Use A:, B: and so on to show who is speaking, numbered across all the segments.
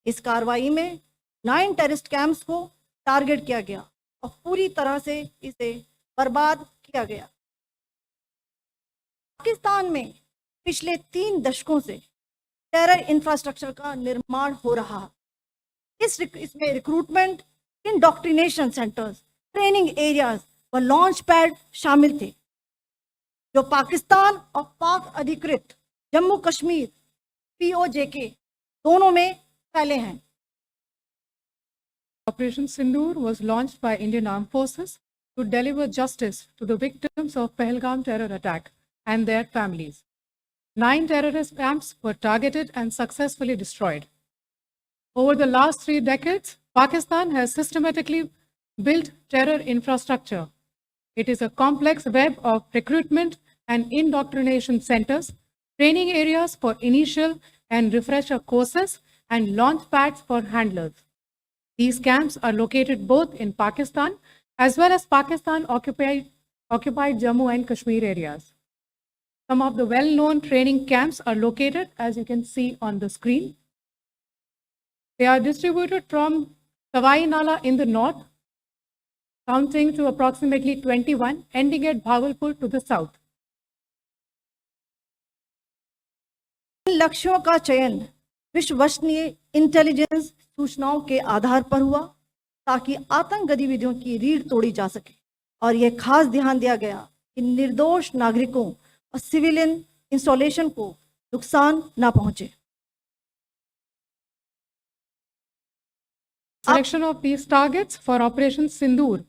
A: इस कार्रवाई में 9 टेररिस्ट कैंप्स को टारगेट किया गया और पूरी तरह से इसे बर्बाद किया गया। पाकिस्तान में पिछले 3 दशकों से टेरर इंफ्रास्ट्रक्चर का निर्माण हो रहा है। इसमें recruitment, indoctrination centres, training areas व लॉन्च पैड शामिल थे, जो पाकिस्तान और पाक अधिकृत जम्मू कश्मीर POJK दोनों में फैले हैं।
B: Operation Sindoor was launched by Indian Armed Forces to deliver justice to the victims of Pahalgam terror attack and their families. 9 terrorist camps were targeted and successfully destroyed. Over the last 3 decades, Pakistan has systematically built terror infrastructure. It is a complex web of recruitment and indoctrination centers, training areas for initial and refresher courses, and launch pads for handlers. These camps are located both in Pakistan as well as Pakistan-occupied Jammu and Kashmir areas. Some of the well-known training camps are located, as you can see on the screen. They are distributed from Sawai Nala in the north, counting to approximately 21, ending at Bhagalpur to the south.
A: इन लक्ष्यों का चयन विश्वसनीय intelligence सूचनाओं के आधार पर हुआ ताकि आतंक गतिविधियों की रीढ़ तोड़ी जा सके, और यह खास ध्यान दिया गया कि निर्दोष नागरिकों और सिविलियन इंस्टॉलेशन को नुकसान न पहुंचे।
B: Selection of these targets for Operation Sindoor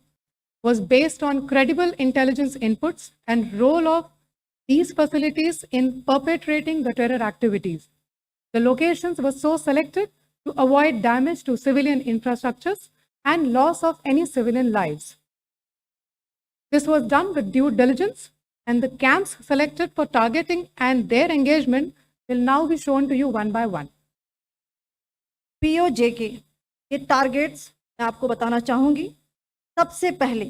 B: was based on credible intelligence inputs and role of these facilities in perpetrating the terror activities. The locations were so selected to avoid damage to civilian infrastructures and loss of any civilian lives. This was done with due diligence, and the camps selected for targeting and their engagement will now be shown to you one by one.
A: POJK के targets मैं आपको बताना चाहूंगी। सबसे पहले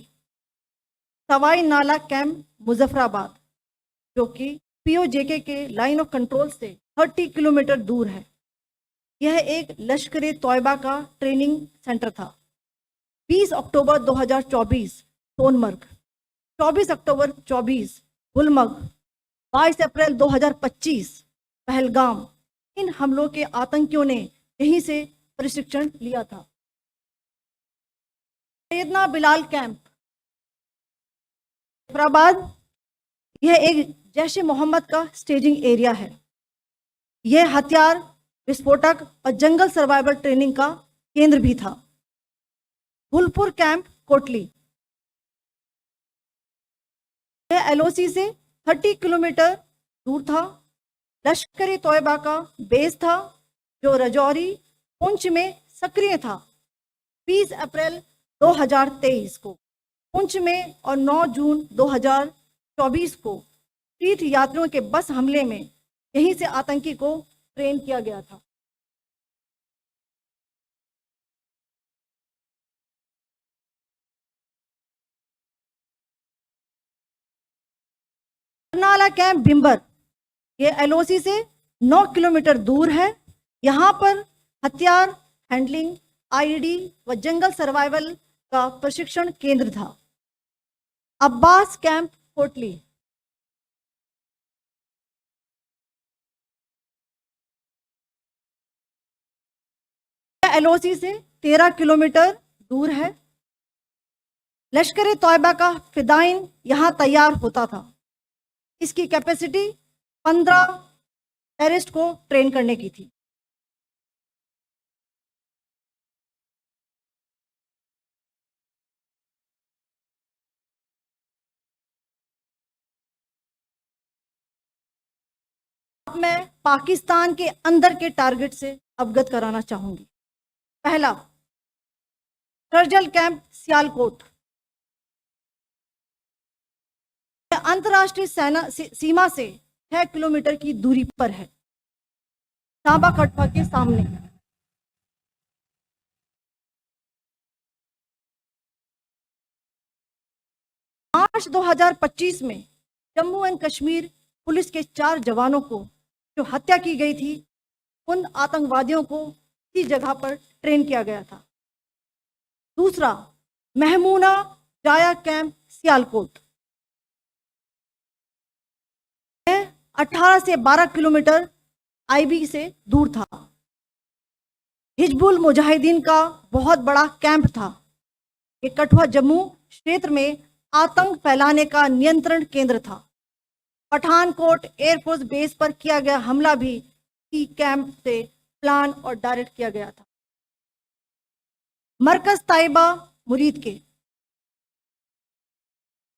A: सवाई नाला camp Muzaffarabad, जो कि POJK के लाइन ऑफ कंट्रोल से 30 किलोमीटर दूर है। यह एक लश्कर तोयबा का ट्रेनिंग सेंटर था। 20 अक्टूबर 2024 सोनमर्ग, 24 अक्टूबर 24 गुलमर्ग, 22 अप्रैल 2025 पहलगाम, इन हमलों के आतंकियों ने यहीं से प्रशिक्षण लिया था। सैयदना बिलाल कैंप मुजफ्फराबाद, यह एक जैश ए मोहम्मद का स्टेजिंग एरिया है। यह हथियार, विस्फोटक और जंगल सर्वाइवल ट्रेनिंग का केंद्र भी था। गुलपुर कैंप कोटली, यह LOC से 30 किलोमीटर दूर था। लश्कर तोयबा का बेस था, जो रजौरी पुंछ में सक्रिय था। 20 अप्रैल 2023 को पुंछ में और 9 जून 2024 को तीर्थ यात्रियों के बस हमले में यहीं से आतंकी को ट्रेन किया गया था। नाला कैंप भिंबर, ये LOC से 9 किलोमीटर दूर है। यहाँ पर हथियार, हैंडलिंग, IED व जंगल सर्वाइवल का प्रशिक्षण केंद्र था। अब्बास कैंप कोटली, LOC से 13 किलोमीटर दूर है। लश्कर तोयबा का फिदाइन यहाँ तैयार होता था। इसकी कैपेसिटी 15 टेररिस्ट को ट्रेन करने की थी। अब मैं पाकिस्तान के अंदर के टारगेट से अवगत कराना चाहूंगी। पहला, करजल कैंप सियालकोट, अंतर्राष्ट्रीय सीमा से 6 किलोमीटर की दूरी पर है, सांबा कटवा के सामने। मार्च 2025 में जम्मू एंड कश्मीर पुलिस के 4 जवानों को जो हत्या की गई थी, उन आतंकवादियों को इसी जगह पर ट्रेन किया गया था। दूसरा, महमूना जाया कैंप सियालकोट 18 से 12 किलोमीटर आईबी से दूर था। हिजबुल मुजाहिदीन का बहुत बड़ा कैंप था। ये कठुआ जम्मू क्षेत्र में आतंक फैलाने का नियंत्रण केंद्र था। पठानकोट एयरफोर्स बेस पर किया गया हमला भी इसी कैंप से प्लान और डायरेक्ट किया गया था। मरकज ताइबा मुरीद के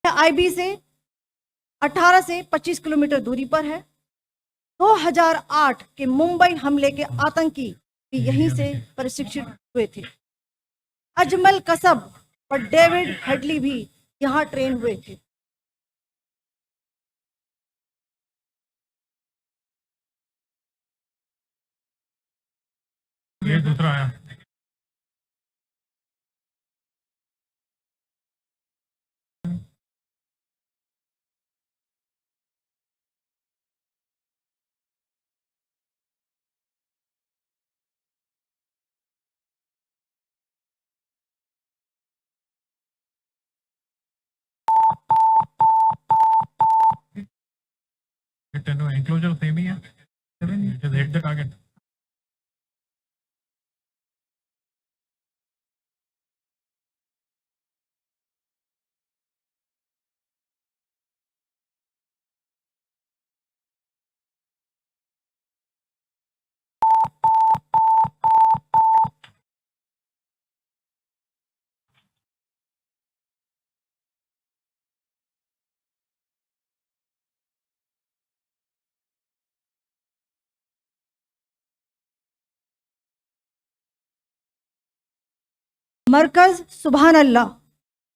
A: आईबी से 18 से 25 किलोमीटर दूरी पर है। 2008 के मुंबई हमले के आतंकी भी यहीं से प्रशिक्षित हुए थे। अजमल कसब और डेविड हेडली भी यहाँ ट्रेन हुए थे।
C: ये दूसरा आया। Enclosure same ही है। Just hit the target.
A: मरकज सुभान अल्लाह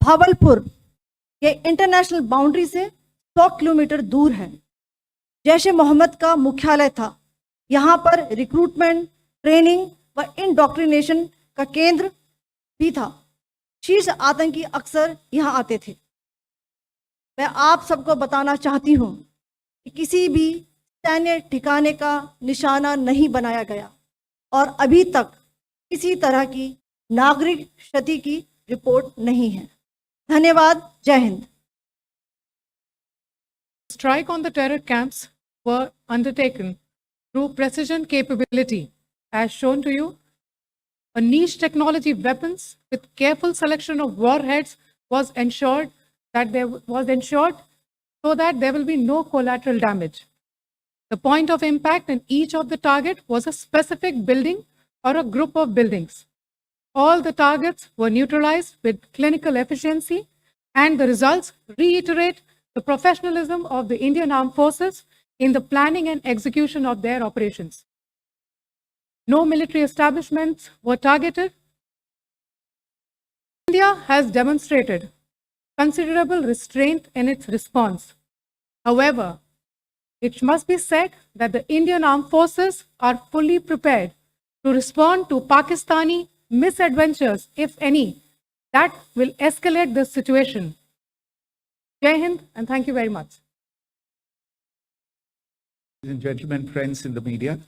A: भावलपुर ये इंटरनेशनल बाउंड्री से 100 किलोमीटर दूर है। जैश ए मोहम्मद का मुख्यालय था। यहाँ पर रिक्रूटमेंट, ट्रेनिंग व इंडोक्ट्रिनेशन का केंद्र भी था। शीर्ष आतंकी अक्सर यहाँ आते थे। मैं आप सबको बताना चाहती हूँ कि किसी भी सैन्य ठिकाने का निशाना नहीं बनाया गया और अभी तक किसी तरह की नागरिक क्षति की रिपोर्ट नहीं है। धन्यवाद। जय Hind.
B: Strike on the terror camps were undertaken through precision capability, as shown to you. A niche technology weapons with careful selection of warheads was ensured so that there will be no collateral damage. The point of impact in each of the target was a specific building or a group of buildings. All the targets were neutralized with clinical efficiency, and the results reiterate the professionalism of the Indian Armed Forces in the planning and execution of their operations. No military establishments were targeted. India has demonstrated considerable restraint in its response. However, it must be said that the Indian Armed Forces are fully prepared to respond to Pakistani misadventures, if any, that will escalate this situation. Jai Hind, and thank you very much.
D: Ladies and gentlemen, friends in the media,